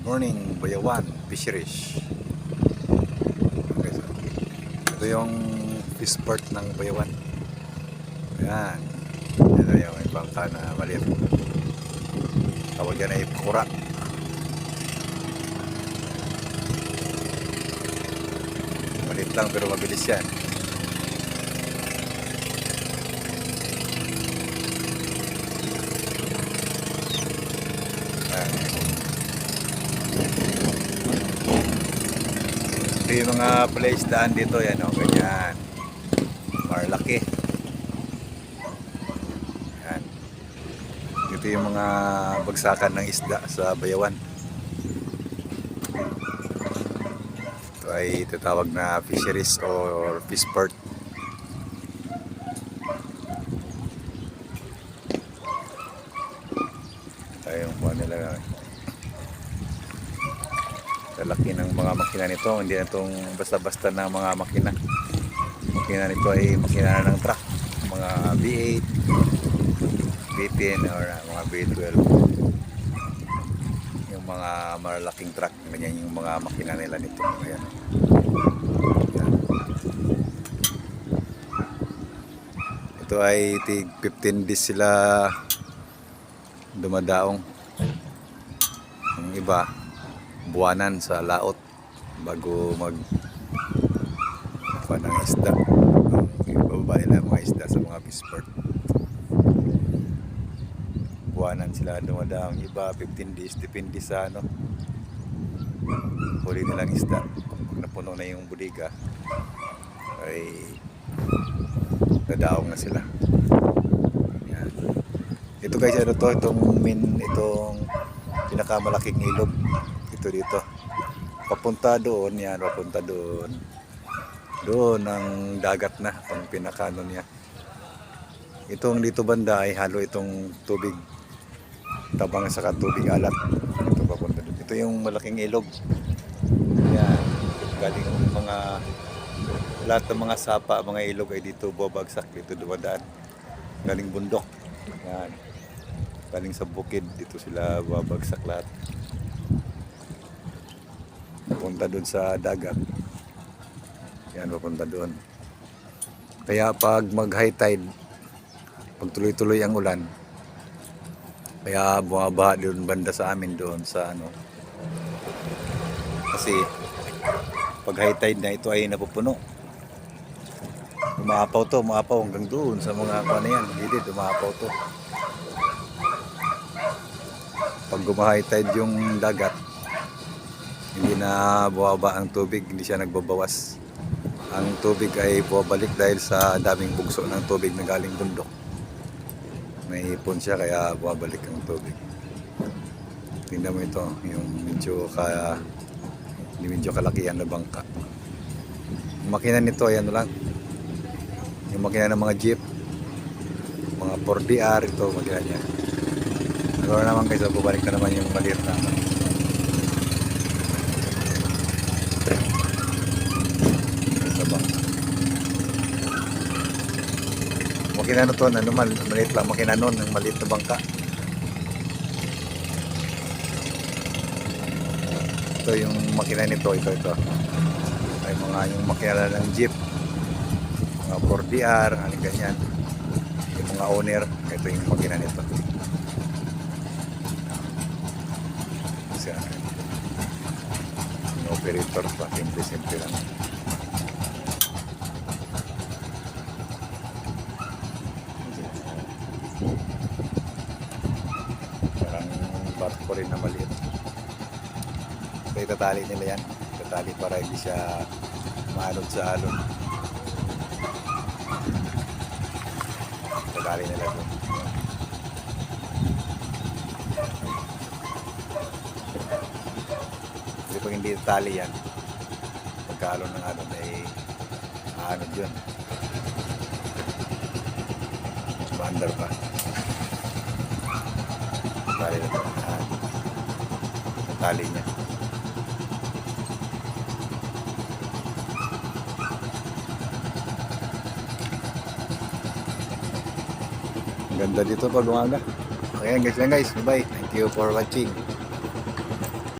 Morning, Bayawan Fisheries. Okay, so, ito yung fish port ng Bayawan. Ayan. Ito yung may bangka na maliit. Tawag yan ay pakura. Maliit lang pero mabilis yan. Ito yung mga place daan dito, yan o, ganyan. Marlaki. Yan. Ito yung mga bagsakan ng isda sa Bayawan. Ito ay tatawag na fisheries or fish port. Ito yung kuha nila. Laki ng mga makina nito, hindi na itong basta-basta na mga makina. Makina nito ay makina ng truck, mga V8, V10 or mga V12. Yung mga malalaking truck, ganyan yung mga makina nila nito. Ayan. Ayan. Ito ay 15 days sila dumadaong. Ang iba buwanan sa laot bago mag ng isda. Ibababa nila mga isda sa mga fish port. Buwanan sila dumadaang, iba 15 days, depende sa ano huli nilang isda. Pag napuno na yung budiga ay nadaong na sila. Yan. Ito guys, ano to, itong pinakamalaking ilog dito papunta doon, yan, papunta doon ang dagat na itong pinakano niya. Itong dito banda ay halo itong tubig tabang sa tubig alat. Ito papunta doon, ito yung malaking ilog, yan, galing mga lahat ng mga sapa, mga ilog ay dito babagsak, dito dumadaan galing bundok, yan, galing sa bukid, dito sila babagsak lahat papunta doon sa dagat. Yan, papunta doon. Kaya pag mag high tide, pag tuloy-tuloy ang ulan, kaya bumabaha doon banda sa amin doon sa ano. Kasi pag high tide na ito ay napupuno. Umaapaw hanggang doon sa mga ano yan, gilid, umaapaw to. Pag high tide yung dagat, hindi na bumaba ang tubig, hindi siya nagbabawas. Ang tubig ay bumabalik dahil sa daming bugso ng tubig na galing bundok. May ipon siya kaya bumabalik ang tubig. Tingnan mo ito, yung medyo kalakihan na bangka. Yung makina nito, ayan lang. Yung makina ng mga jeep, mga 4DR, ito makina niya. Pero naman guys, bubalik na naman yung maliit naman. Makina na to, ano, maliit lang makina nun, ng maliit na bangka. Ito yung makina nito, ito. Ay mga yung makina ng jeep, mga 4DR, ano ganyan. Yung mga owner, ito yung makina nito. Kasi yung operator pa, simple lang. Parang barko rin na maliit. So itatali nila yan, itatali para hindi siya maanod sa alon. Itatali nila doon. Kasi pag hindi itatali yan, pagka-alon ng alon ay maanod yun, maandar pa. Tali na ito. Tali niya. Ang ganda dito pag umaga. Okay guys, bye. Thank you for watching.